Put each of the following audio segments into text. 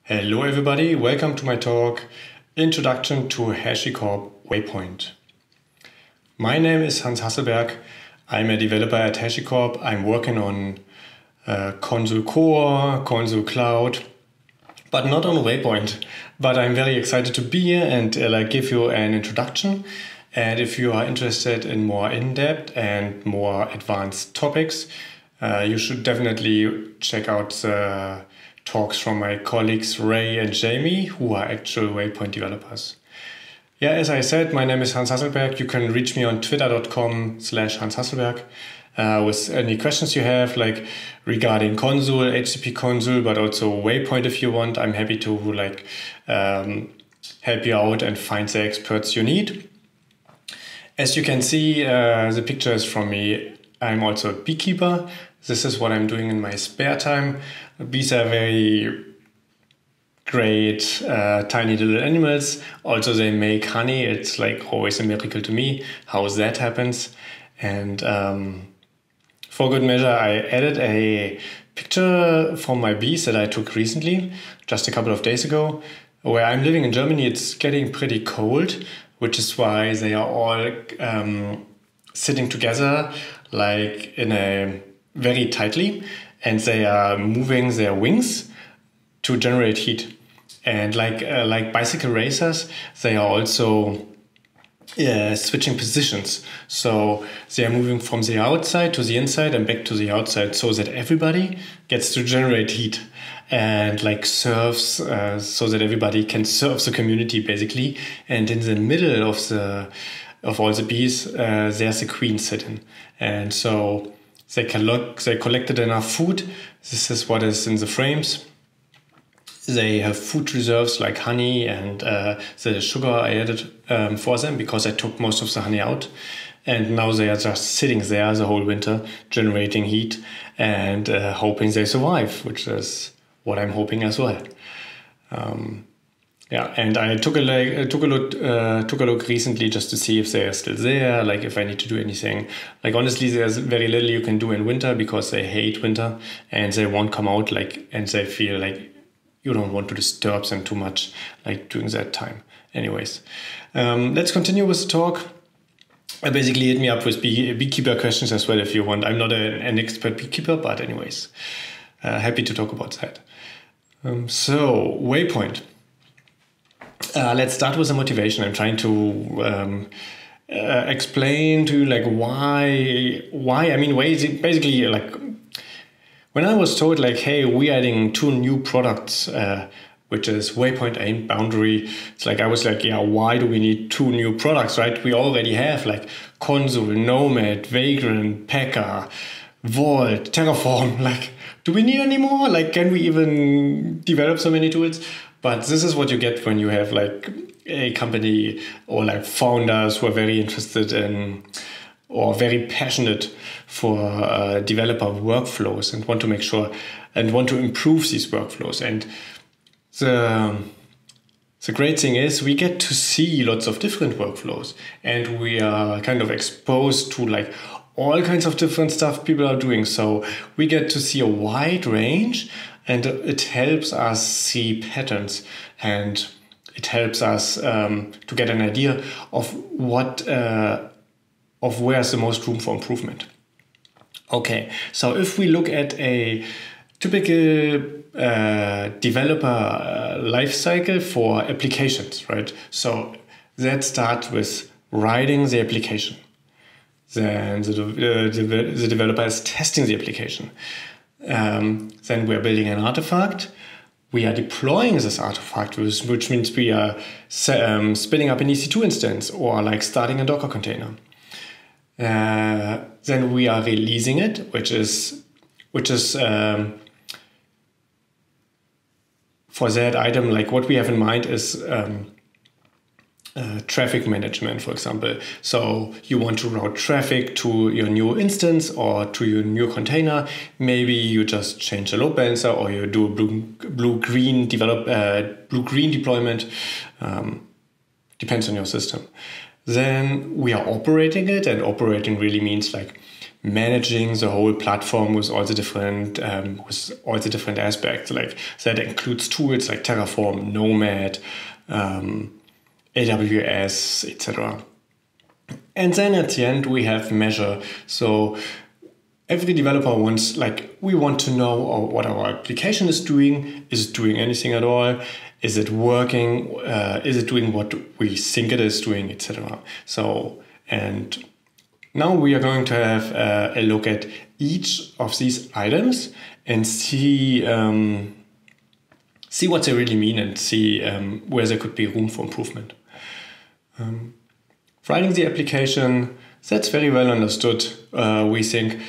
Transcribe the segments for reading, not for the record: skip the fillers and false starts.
Hello everybody, welcome to my talk, Introduction to HashiCorp Waypoint. My name is Hans Hasselberg. I'm a developer at HashiCorp. I'm working on Consul Core, Consul Cloud, but not on Waypoint. But I'm very excited to be here and give you an introduction. And if you are interested in more in-depth and more advanced topics, you should definitely check out the talks from my colleagues Ray and Jamie, who are actual Waypoint developers. Yeah, as I said, my name is Hans Hasselberg. You can reach me on twitter.com/Hans Hasselberg with any questions you have, like regarding Consul, HCP Consul, but also Waypoint if you want. I'm happy to help you out and find the experts you need. As you can see, the picture is from me. I'm also a beekeeper. This is what I'm doing in my spare time. Bees are very great, tiny little animals. Also, they make honey. It's like always a miracle to me how that happens. And for good measure, I added a picture from my bees that I took recently, just a couple of days ago. Where I'm living in Germany, it's getting pretty cold, which is why they are all sitting together like in a very tightly, and they are moving their wings to generate heat. And like bicycle racers, they are also switching positions. So they are moving from the outside to the inside and back to the outside, so that everybody gets to generate heat and serves, so that everybody can serve the community basically. And in the middle of all the bees, there's a queen sitting, and so they collected enough food. This is what is in the frames. They have food reserves like honey and the sugar I added for them because I took most of the honey out. And now they are just sitting there the whole winter, generating heat and hoping they survive, which is what I'm hoping as well. And I took a look recently just to see if they are still there, like if I need to do anything. Like honestly, there's very little you can do in winter because they hate winter and they won't come out and they feel like you don't want to disturb them too much during that time. Anyways, let's continue with the talk. Basically hit me up with beekeeper questions as well if you want. I'm not an expert beekeeper, but anyways, happy to talk about that. So Waypoint. Let's start with the motivation. I'm trying to explain to you why. I mean, basically when I was told hey, we're adding 2 new products, which is Waypoint and Boundary. It's I was yeah, why do we need 2 new products, right? We already have Consul, Nomad, Vagrant, Packer, Vault, Terraform. Do we need any more? Can we even develop so many tools? But this is what you get when you have a company or founders who are very interested in or very passionate for developer workflows and want to make sure and want to improve these workflows. And the great thing is we get to see lots of different workflows and we are kind of exposed to all kinds of different stuff people are doing. So we get to see a wide range. And it helps us see patterns, and it helps us to get an idea of where's the most room for improvement. Okay, so if we look at a typical developer life cycle for applications, right? So that starts with writing the application. Then the developer is testing the application. Then we're building an artifact. We are deploying this artifact, which means we are spinning up an EC2 instance or starting a Docker container. Then we are releasing it, which is for that item, what we have in mind is traffic management, for example. So you want to route traffic to your new instance or to your new container. Maybe you just change the load balancer or you do a blue-green deployment. Depends on your system. Then we are operating it, and operating really means managing the whole platform with all the different aspects. Like that includes tools like Terraform, Nomad, AWS, etc. And then at the end we have measure. So every developer wants, like, we want to know what our application is doing. Is it doing anything at all? Is it working? Is it doing what we think it is doing, etc. So, and now we are going to have a look at each of these items and see what they really mean and see where there could be room for improvement. Writing the application, that's very well understood. We think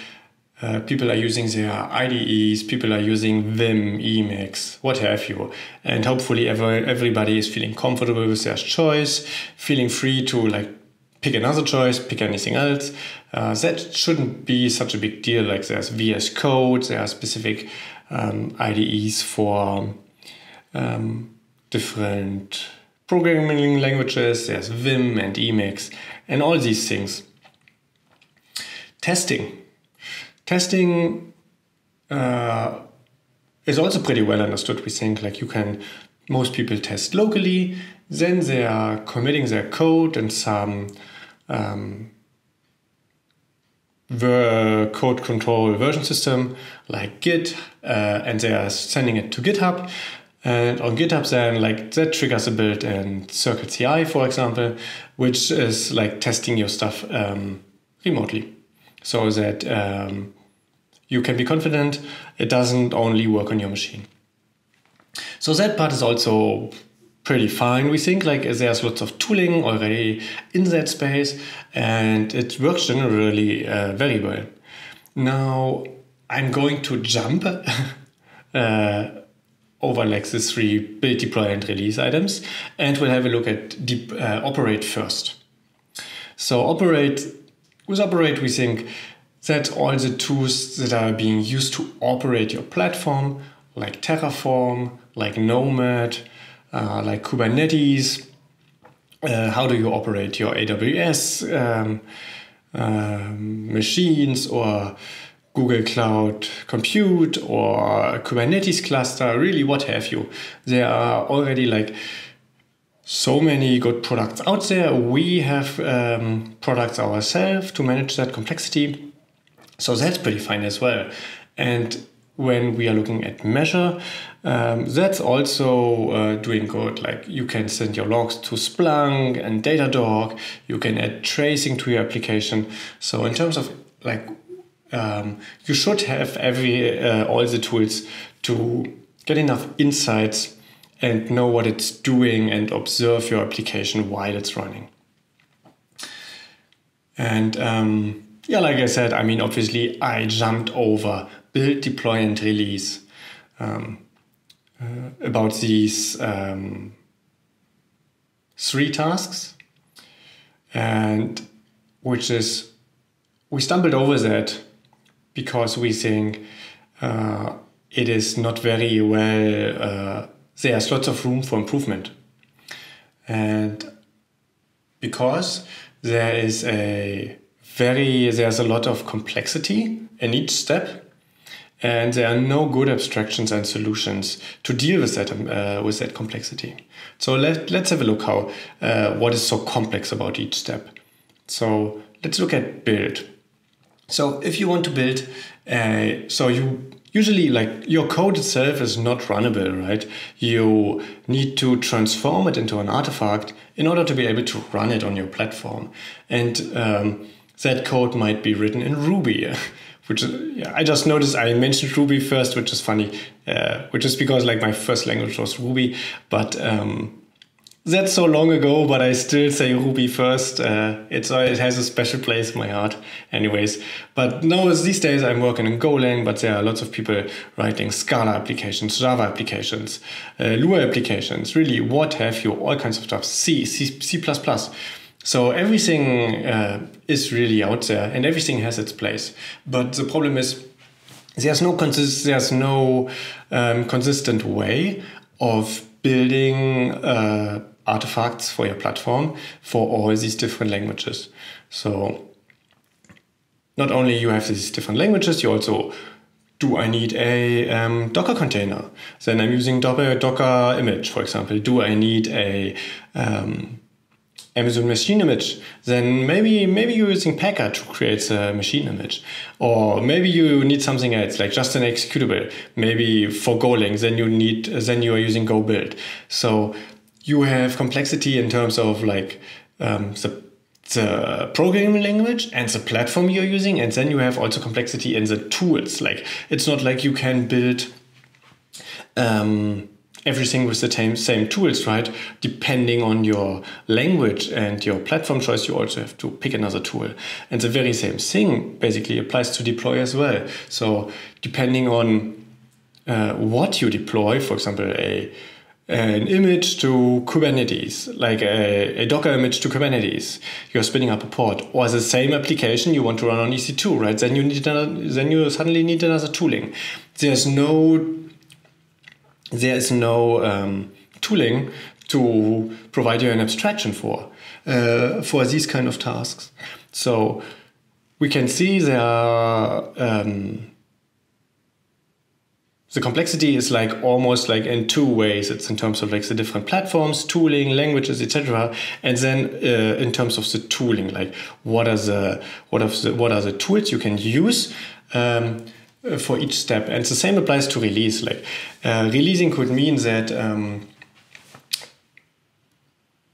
people are using their IDEs, people are using Vim, Emacs, what have you. And hopefully everybody is feeling comfortable with their choice, feeling free to like pick another choice, pick anything else. That shouldn't be such a big deal. Like there's VS Code, there are specific IDEs for different programming languages. There's Vim and Emacs and all these things. Testing is also pretty well understood. We think like most people test locally, then they are committing their code in some code control version system like Git, and they are sending it to GitHub. And on GitHub then like that triggers a build in Circle CI, for example, which is like testing your stuff remotely, so that you can be confident it doesn't only work on your machine. So that part is also pretty fine. We think like there's lots of tooling already in that space and it works generally very well. Now I'm going to jump over like the 3 build, deploy and release items, and we'll have a look at operate first. So with operate we think that all the tools that are being used to operate your platform, like Terraform, like Nomad, like Kubernetes, how do you operate your AWS machines or Google Cloud Compute or Kubernetes cluster, really what have you. There are already like so many good products out there. We have products ourselves to manage that complexity. So that's pretty fine as well. And when we are looking at measure, that's also doing good. Like you can send your logs to Splunk and Datadog. You can add tracing to your application. So in terms of like, you should have all the tools to get enough insights and know what it's doing and observe your application while it's running. And yeah, like I said, I mean, obviously I jumped over build, deploy and release about these 3 tasks, and we stumbled over that because we think it is not very well, there's lots of room for improvement. And because there's a lot of complexity in each step, and there are no good abstractions and solutions to deal with that complexity. So let's have a look what is so complex about each step. So let's look at build. So if you want to build, so you usually like your code itself is not runnable, right? You need to transform it into an artifact in order to be able to run it on your platform. And that code might be written in Ruby, which I just noticed I mentioned Ruby first, which is funny, which is because like my first language was Ruby, but that's so long ago, but I still say Ruby first. It has a special place in my heart anyways. But no, these days I'm working in Golang, but there are lots of people writing Scala applications, Java applications, Lua applications, really what have you, all kinds of stuff, C++. So everything is really out there and everything has its place. But the problem is there's no consistent way of building artifacts for your platform for all these different languages. So not only you have these different languages, you also, do I need a Docker container? Then I'm using Docker image, for example. Do I need a Amazon machine image? Then maybe you're using Packer to create a machine image. Or maybe you need something else, like just an executable. Maybe for Golang, then you are using Go build. So you have complexity in terms of like the programming language and the platform you're using, and then you have also complexity in the tools. Like it's not like you can build everything with the same tools, right? Depending on your language and your platform choice, you also have to pick another tool. And the very same thing basically applies to deploy as well. So depending on what you deploy, for example, an image to Kubernetes, like a Docker image to Kubernetes, you're spinning up a pod, or the same application you want to run on EC2, right? Then you suddenly need another tooling. There's no tooling to provide you an abstraction for these kind of tasks. So we can see there are the complexity is like almost like in two ways. It's in terms of like the different platforms, tooling, languages, etc. And then in terms of the tooling, like what are the tools you can use for each step. And the same applies to release. Like releasing could mean that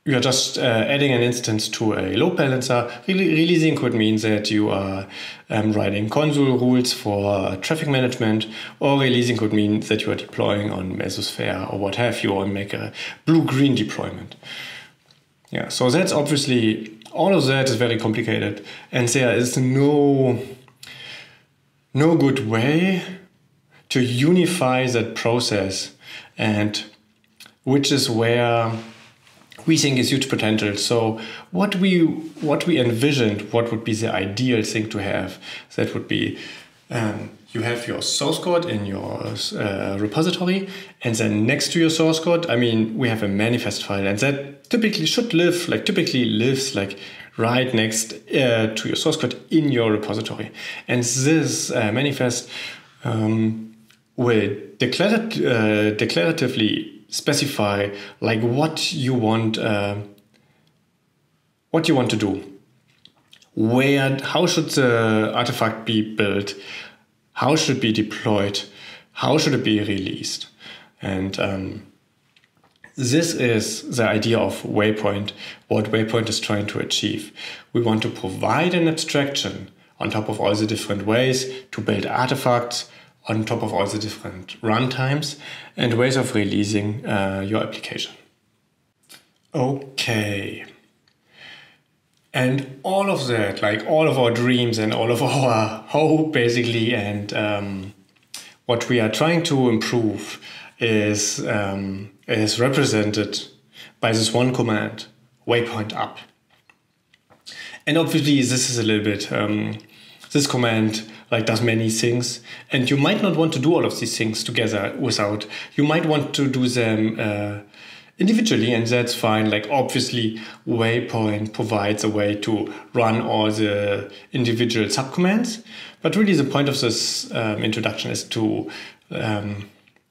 you are just adding an instance to a load balancer. Releasing could mean that you are writing Consul rules for traffic management, or releasing could mean that you are deploying on Mesosphere or what have you, or make a blue-green deployment. Yeah, so that's obviously, all of that is very complicated, and there is no good way to unify that process, and which is where we think is huge potential. So what we envisioned, what would be the ideal thing to have, that would be you have your source code in your repository, and then next to your source code, we have a manifest file, and that typically lives like right next to your source code in your repository. And this manifest will declaratively specify like what you want to do. How should the artifact be built? How should it be deployed? How should it be released? And this is the idea of Waypoint, what Waypoint is trying to achieve. We want to provide an abstraction on top of all the different ways to build artifacts, on top of all the different runtimes and ways of releasing your application. Okay. And all of that, like all of our dreams and all of our hope basically, and what we are trying to improve is represented by this one command, Waypoint Up. And obviously this is a little bit, this command like does many things, and you might not want to do all of these things together you might want to do them individually, and that's fine. Like obviously Waypoint provides a way to run all the individual subcommands, but really the point of this introduction is to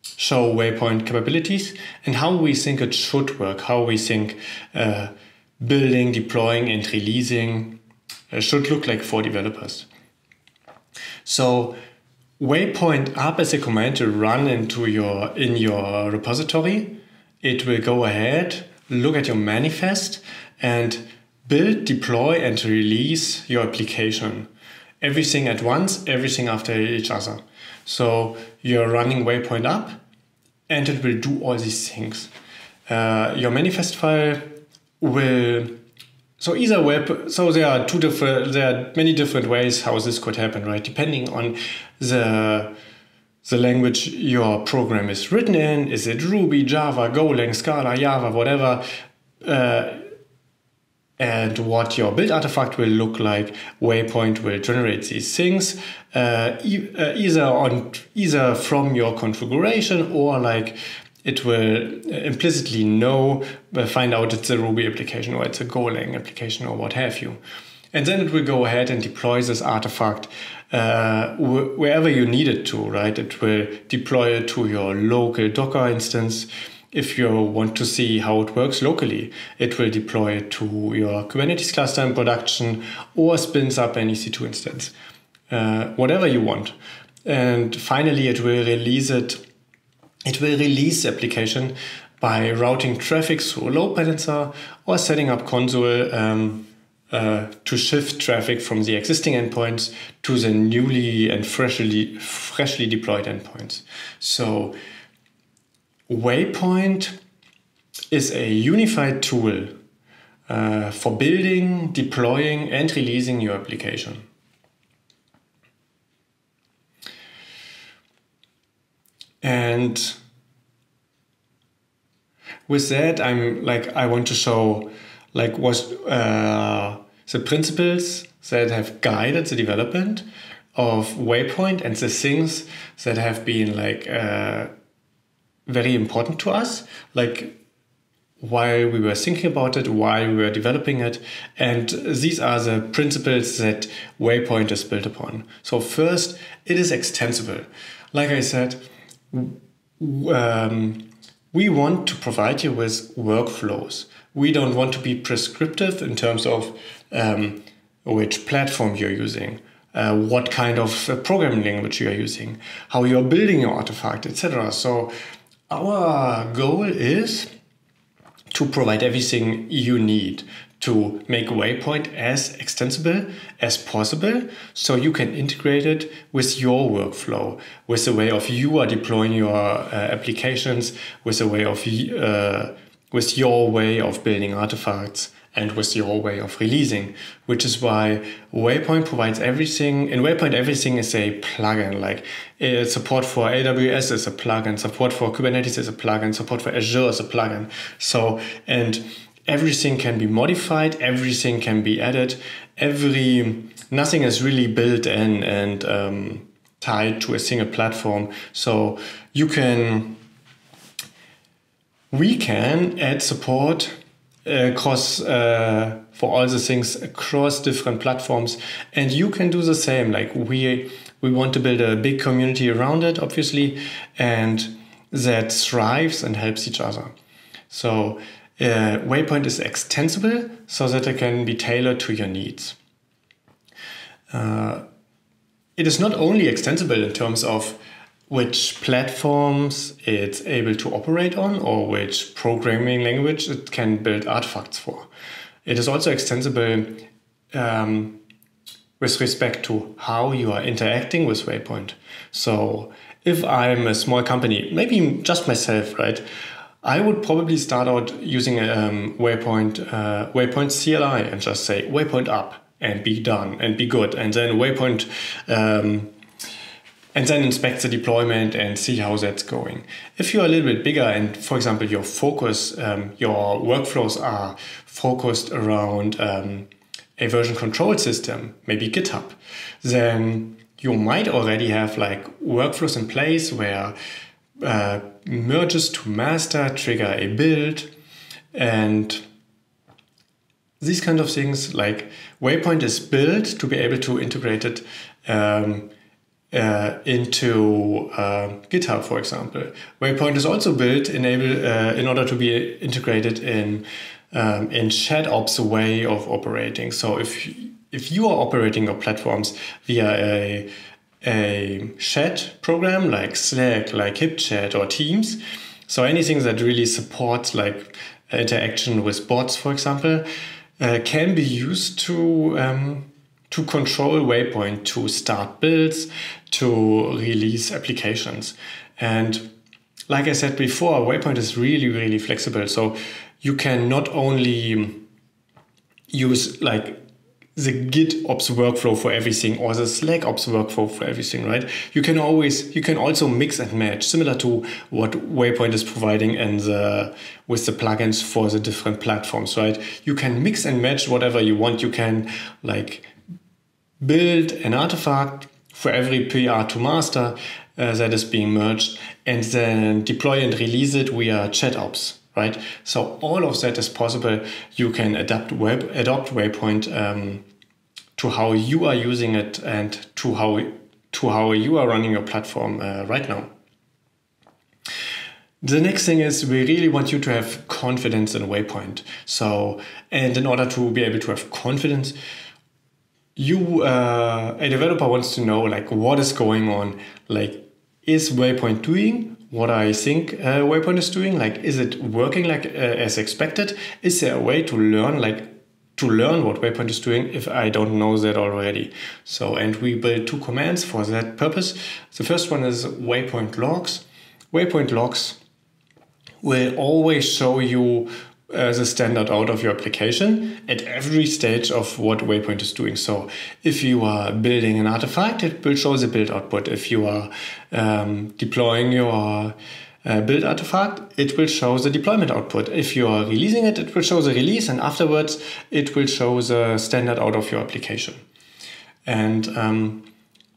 show Waypoint capabilities and how we think it should work, how we think building, deploying and releasing should look like for developers. So Waypoint Up is a command to run in your repository. It will go ahead, look at your manifest, and build, deploy, and release your application. Everything at once, everything after each other. So you're running Waypoint Up, and it will do all these things. Your manifest file will. So there are many different ways how this could happen, right? Depending on the language your program is written in. Is it Ruby, Java, Golang, Scala, Java, whatever? And what your build artifact will look like. Waypoint will generate these things either from your configuration, or like it will implicitly find out it's a Ruby application or it's a Golang application or what have you. And then it will go ahead and deploy this artifact wherever you need it to, right? It will deploy it to your local Docker instance. If you want to see how it works locally, it will deploy it to your Kubernetes cluster in production or spins up an EC2 instance, whatever you want. And finally, it will release it. It will release the application by routing traffic through a load balancer or setting up Consul to shift traffic from the existing endpoints to the newly and freshly deployed endpoints. So Waypoint is a unified tool for building, deploying, and releasing your application. And with that, I want to show the principles that have guided the development of Waypoint and the things that have been very important to us, while we were thinking about it, while we were developing it. And these are the principles that Waypoint is built upon. So first, it is extensible. Like I said, we want to provide you with workflows. We don't want to be prescriptive in terms of which platform you're using, what kind of programming language you're using, how you're building your artifact, etc. So our goal is to provide everything you need to make Waypoint as extensible as possible, so you can integrate it with your workflow, with the way of you are deploying your applications, with the way of with your way of building artifacts, and with your way of releasing, which is why Waypoint provides everything. In Waypoint, everything is a plugin. Support for AWS is a plugin, support for Kubernetes is a plugin, support for Azure is a plugin. So, and everything can be modified, everything can be added, nothing is really built in and tied to a single platform. So we can add support across for all the things across different platforms, and you can do the same. We want to build a big community around it, obviously, and that thrives and helps each other. So Waypoint is extensible so that it can be tailored to your needs. It is not only extensible in terms of which platforms it's able to operate on or which programming language it can build artifacts for. It is also extensible with respect to how you are interacting with Waypoint. So if I'm a small company, maybe just myself, right? I would probably start out using Waypoint CLI and just say Waypoint Up and be done and be good. And then Waypoint and then inspect the deployment and see how that's going. If you're a little bit bigger and, for example, your focus, your workflows are focused around a version control system, maybe GitHub, then you might already have workflows in place where merges to master trigger a build, and these kind of things. Waypoint is built to be able to integrate it into GitHub, for example. Waypoint is also built in order to be integrated in ShadOps way of operating. So if you are operating your platforms via a chat program like Slack, like HipChat or Teams, so anything that really supports interaction with bots, for example, can be used to control Waypoint, to start builds, to release applications. And like I said before, Waypoint is really, really flexible. So you can not only use the GitOps workflow for everything or the Slack Ops workflow for everything, right? You can also mix and match, similar to what Waypoint is providing with the plugins for the different platforms, right? You can mix and match whatever you want. You can build an artifact for every PR to master that is being merged, and then deploy and release it via ChatOps, right? So all of that is possible. You can adopt Waypoint to how you are using it and to how you are running your platform right now. The next thing is we really want you to have confidence in Waypoint. And in order to be able to have confidence, a developer wants to know like what is going on. Like, is Waypoint doing what I think Waypoint is doing? Like, is it working like as expected? Is there a way to learn what Waypoint is doing if I don't know that already? And we built 2 commands for that purpose. The first one is Waypoint logs. Waypoint logs will always show you the standard out of your application at every stage of what Waypoint is doing. So if you are building an artifact, it will show the build output. If you are deploying your build artifact, it will show the deployment output. If you are releasing it, it will show the release, and afterwards it will show the standard out of your application. And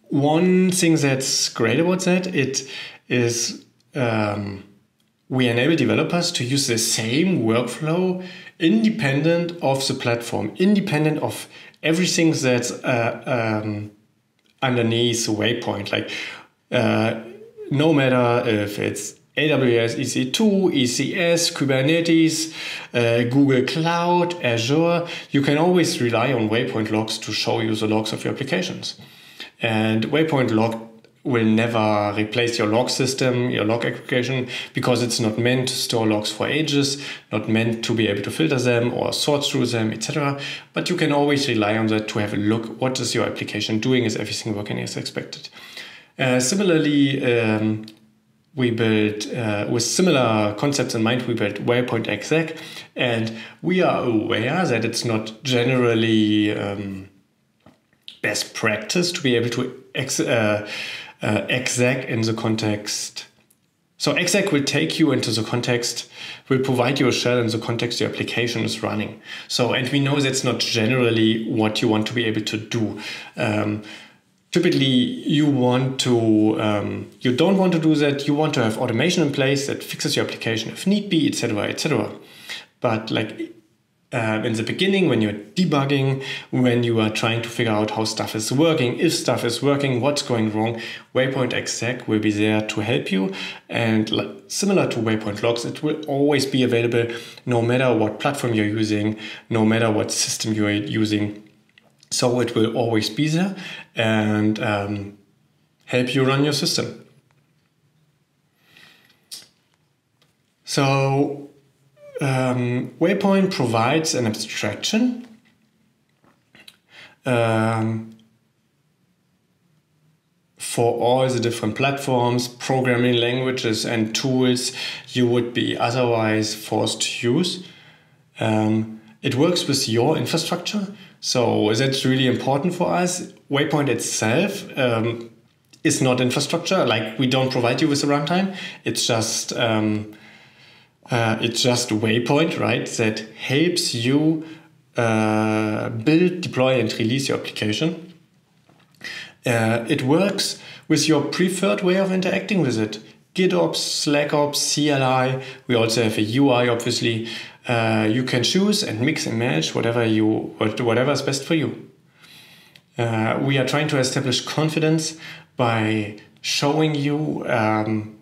one thing that's great about that, it is we enable developers to use the same workflow independent of the platform, independent of everything that's underneath Waypoint. Like no matter if it's AWS EC2, ECS, Kubernetes, Google Cloud, Azure, you can always rely on Waypoint logs to show you the logs of your applications. And Waypoint log will never replace your log system, your log aggregation, because it's not meant to store logs for ages, not meant to be able to filter them or sort through them, etc. But you can always rely on that to have a look. What is your application doing? Is everything working as expected? Similarly, we built, with similar concepts in mind, we built Waypoint exec, and we are aware that it's not generally best practice to be able to exec in the context. So exec will take you into the context, will provide you a shell in the context your application is running. And we know that's not generally what you want to be able to do. Typically, you don't want to do that. You want to have automation in place that fixes your application if need be, etc., etc. But in the beginning, when you're debugging, when you are trying to figure out how stuff is working, if stuff is working, what's going wrong, Waypoint exec will be there to help you. And similar to Waypoint logs, it will always be available no matter what platform you're using, no matter what system you're using. So it will always be there and help you run your system. So Waypoint provides an abstraction for all the different platforms, programming languages, and tools you would be otherwise forced to use. It works with your infrastructure, so that's really important for us. Waypoint itself is not infrastructure. Like, we don't provide you with a runtime. It's just Waypoint, right? That helps you build, deploy, and release your application. It works with your preferred way of interacting with it. GitOps, SlackOps, CLI. We also have a UI, obviously. You can choose and mix and match whatever is best for you. We are trying to establish confidence by showing you and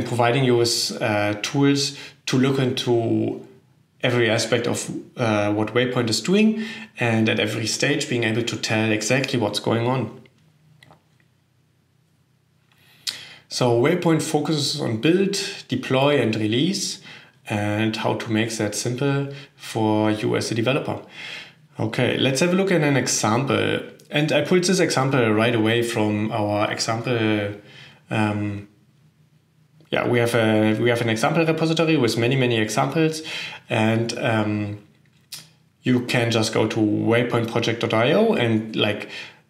providing you with tools to look into every aspect of what Waypoint is doing, and at every stage being able to tell exactly what's going on. So Waypoint focuses on build, deploy, and release, and how to make that simple for you as a developer. Okay, let's have a look at an example. And I pulled this example right away from our example. We have an example repository with many examples, and you can just go to waypointproject.io and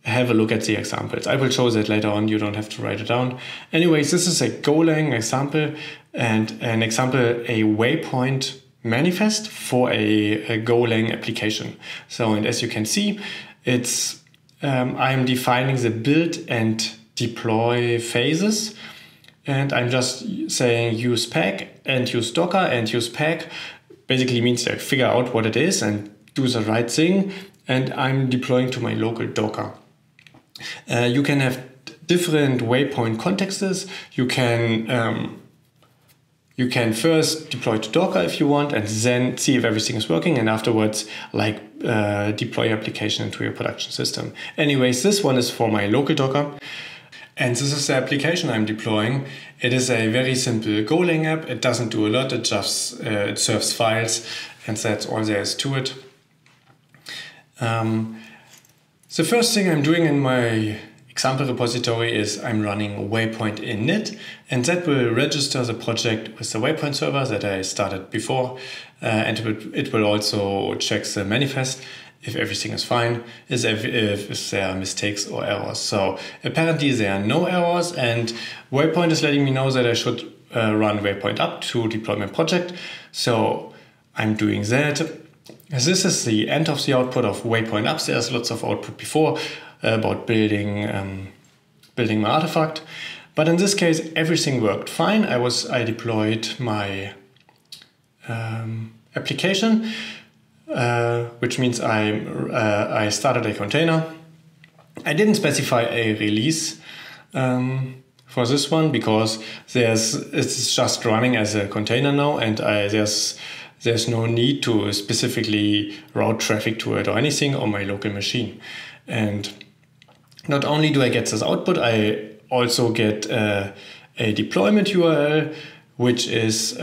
have a look at the examples. I will show that later on. You don't have to write it down. Anyways, this is a Golang example, and an example, a Waypoint manifest for a Golang application. And as you can see, it's I'm defining the build and deploy phases. And I'm just saying use pack and use Docker and use pack. Basically means figure out what it is and do the right thing. and I'm deploying to my local Docker. You can have different Waypoint contexts. You can first deploy to Docker if you want, and then see if everything is working, and afterwards deploy application into your production system. Anyways, this one is for my local Docker, and this is the application I'm deploying. It is a very simple Golang app. It doesn't do a lot. It just it serves files, and that's all there is to it. The first thing I'm doing in my example repository is I'm running Waypoint init, and that will register the project with the Waypoint server that I started before, and it will also check the manifest if everything is fine, if there are mistakes or errors. So apparently there are no errors, and Waypoint is letting me know that I should run Waypoint Up to deploy my project. So I'm doing that. This is the end of the output of Waypoint Up. There's lots of output before about building my artifact, but in this case everything worked fine. I deployed my application, which means I started a container. I didn't specify a release for this one because it's just running as a container now, and there's no need to specifically route traffic to it or anything on my local machine. And not only do I get this output, I also get a deployment URL, which is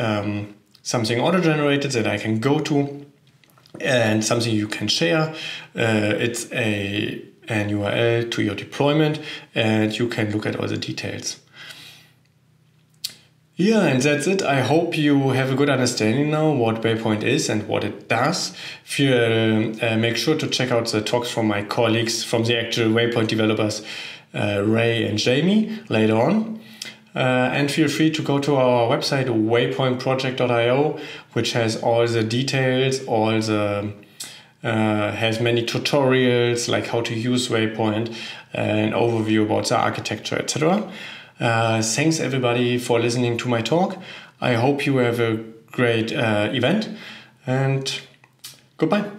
something auto-generated that I can go to and something you can share. It's an URL to your deployment, and you can look at all the details. Yeah, and that's it. I hope you have a good understanding now what Waypoint is and what it does. Make sure to check out the talks from my colleagues, from the actual Waypoint developers, Ray and Jamie, later on. And feel free to go to our website, waypointproject.io, which has all the details, has many tutorials like how to use Waypoint, an overview about the architecture, etc. Thanks everybody for listening to my talk. I hope you have a great event, and goodbye.